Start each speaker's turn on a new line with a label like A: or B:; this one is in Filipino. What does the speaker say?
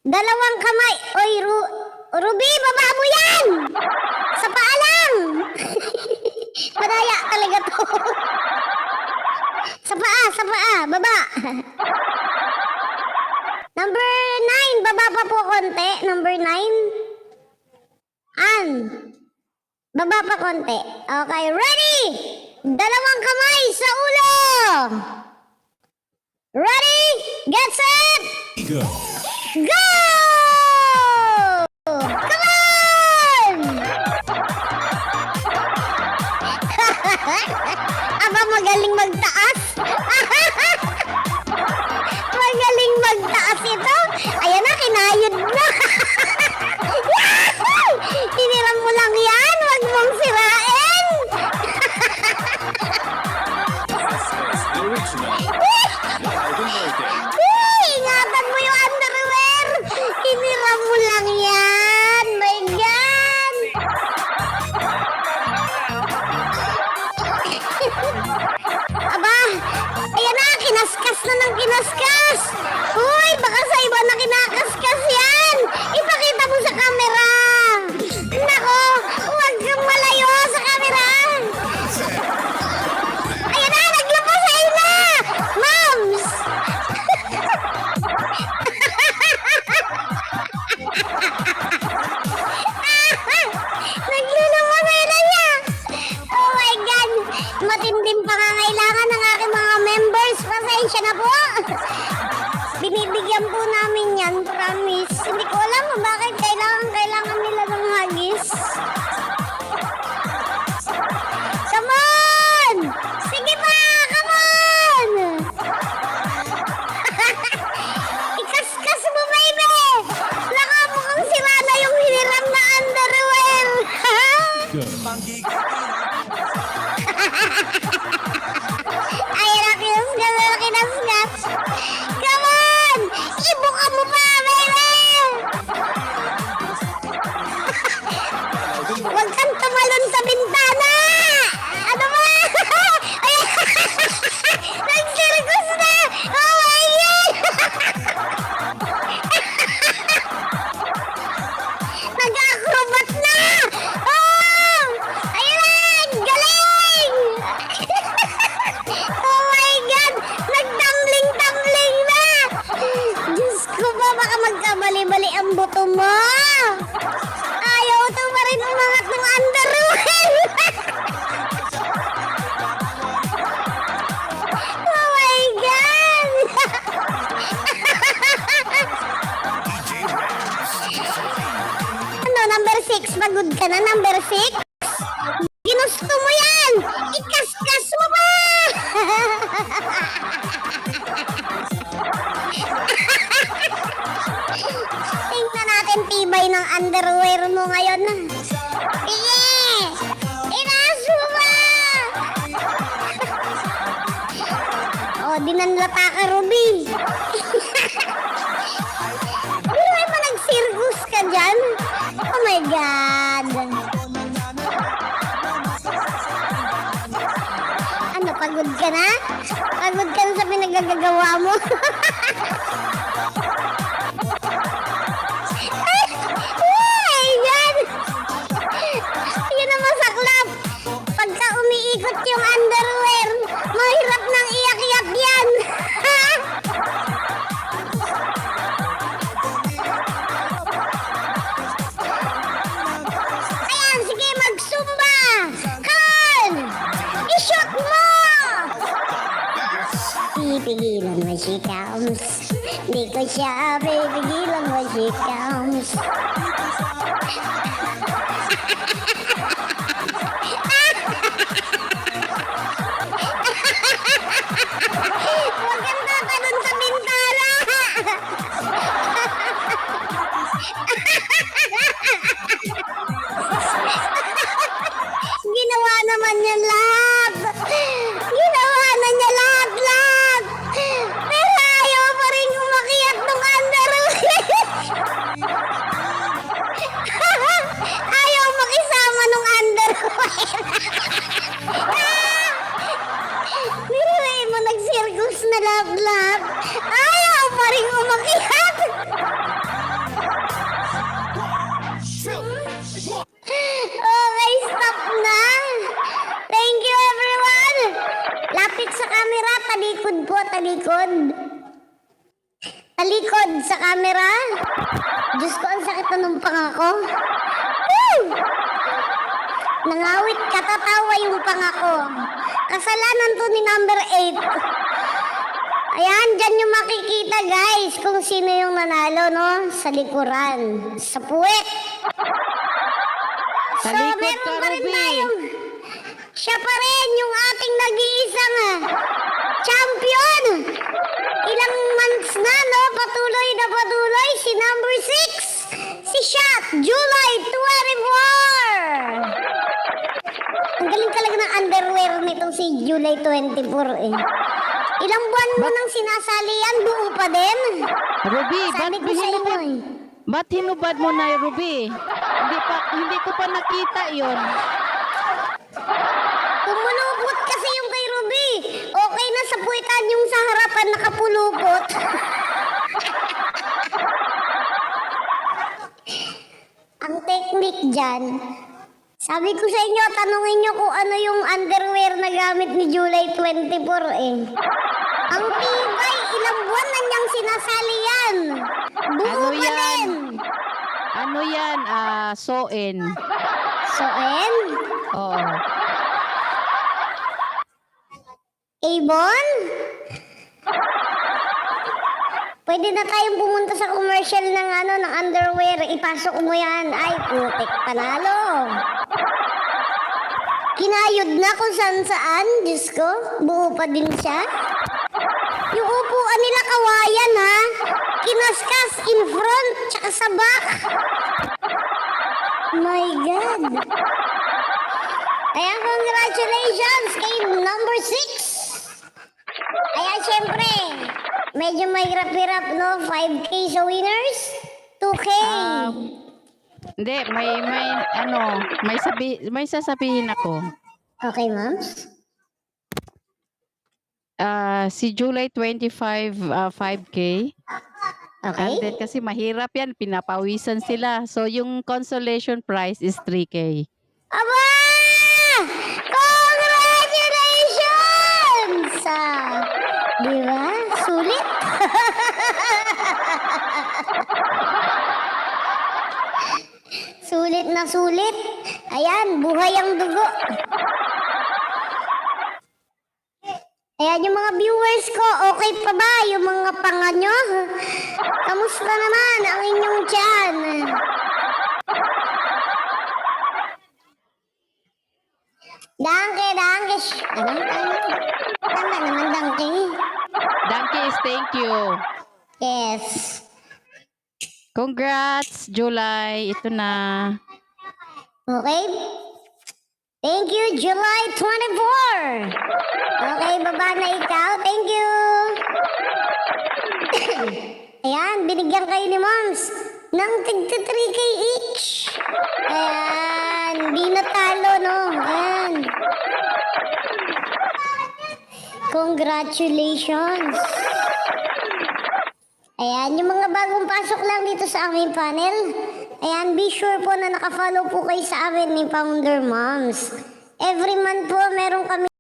A: Dalawang kamay. Oy, Ruby, baba mo yan! Sa paa lang! Madaya talaga to. Sa paa, baba. Number 9, baba pa po konti. Number 9. Baba pa konti. Okay, ready? Dalawang kamay sa ulo. Ready? Get set!
B: Go!
A: Go! Come on! Aba, magaling magtaas. Magaling magtaas ito. Ayan na, kinayod na. Hiniram mo lang yan. Huwag mong sirain. Ingatan mo yung underwear. Hiniram mo lang yan. My God. Aba, ayan na, kinaskas na ng kinaskas. Uy, baka sa iba na kinakaskas yan. Ipakita mo sa camera. Nako, huwag kang malayo sa camera. Ayan na, naglapasain na. Moms. Naglulumabay na niya. Oh my God. Matinding pangangailangan ng aking mga members. Pasensya na po. Binibigyan po namin yan, promise. Hindi ko alam kung bakit kailangan nila ng hagis. Come on! Sige pa! Come on! Ikaskas mo, baby! Laka mukhang sira na yung hiniram na underwear.
B: Go!
A: Ayan na, kinaskas. Come on! Ibuka mo pa, baby! Huwag kang tumalon sa bintana! Ano ba? Nagsirkus na! Oh my God! Nag-acrobat na! Oh! Ayun na! Galing! Oh my God! Nagtumbling-tumbling na! Diyos ko ba, baka magkamali-mali ang buto mo! Ayaw ito pa rin umangat ng underwear! Oh my God! Ano, number 6? Pagod ka na, number 6? Ginusto mo yan! Ikaskas mo pa! Tingnan natin tibay ng underwear mo ngayon. Sige! Itaas mo pa! Oh, dinanlata ka, Ruby. Pero may pa nag-circus ka dyan? Oh my God! Ano, pagod ka na? Pagod ka na sa pinagagagawa mo? Oh my God! Yun ang masaklap. Pagka umiikot yung underwear, mahirap nang iyak-iyak yan. Ayan, sige, mag-zumba! Come on! I-shoot mo! Pipigilan mo si Kams. Di ko siya pipigilan mo si Kams. Huwag kang tatalon sa bintana! Ginawa naman niya lahat! Ginawa na niya lahat! Pero ayaw pa rin umakyat ng underwear! Ayaw makisama likod sa camera. Diyos ko, ang sakit na nung pangako. Woo! Nangawit, katatawa yung pangako. Kasalanan to ni number 8. Ayan, dyan yung makikita guys kung sino yung nanalo, no? Sa likuran. Sa puwet.
B: Sa
A: So,
B: likod
A: meron
B: ka,
A: pa rin
B: Ruby.
A: tayong... Siya pa rin yung ating nag-iisang champion. Ilang months na, no? Patuloy na patuloy. Si number 6. Si Shot, July 24. Ang galing talaga ng underwear nitong si July 24 eh. Ilang buwan mo nang sinasali yan, buo pa din.
B: Ruby,
A: Sabi ko sa inyo eh.
B: ba't hinubad mo na, Ruby? Hindi ko pa nakita yon.
A: Pumulupot kasi yung kay Ruby. Okay na sa puwitan yung sa harapan nakapulupot. Ang technique dyan, sabi ko sa inyo, tanungin nyo kung ano yung underwear na gamit ni July 24 eh. Ang tibay, ilang buwan na niyang sinasali yan. Buo
B: Ano
A: pa
B: yan?
A: din.
B: Ano yan? Soen.
A: So, en?
B: Oo.
A: Avon? Pwede na tayong pumunta sa commercial ng ng underwear. Ipasok mo yan. Ay, putik, panalo. Kinayod na kung saan. Diyos ko, buo pa din siya. Yung upuan nila kawayan ha. Kinaskas in front, tsaka sa back. My God. Kaya congratulations kay number 6. Ayan, syempre, medyo mahirap-hirap, no? 5K sa winners, 2K.
B: Hindi, may sasabihin ako.
A: Okay, moms?
B: Si July 25, 5K.
A: Okay.
B: And then kasi mahirap yan, pinapawisan sila. So yung consolation prize is 3K.
A: Aba! Congratulations! Di ba? Sulit? Sulit na sulit. Ayan, buhay ang dugo. Ayan yung mga viewers ko, okay pa ba yung mga panga nyo? Kamusta naman ang inyong tiyan? Danke. Tama naman, danke.
B: Danke is thank you.
A: Yes.
B: Congrats, July. Ito na.
A: Okay. Thank you, July 24. Okay, baba na ikaw. Thank you. Ayan, binigyan kayo ni Moms ng tigta 3K each. Ayan, di natalo, no? Ayan. Congratulations. Ayan, yung mga bagong pasok lang dito sa aming panel. Ayan, be sure po na nakafollow po kayo sa amin ni Founder Moms. Every month po, meron kami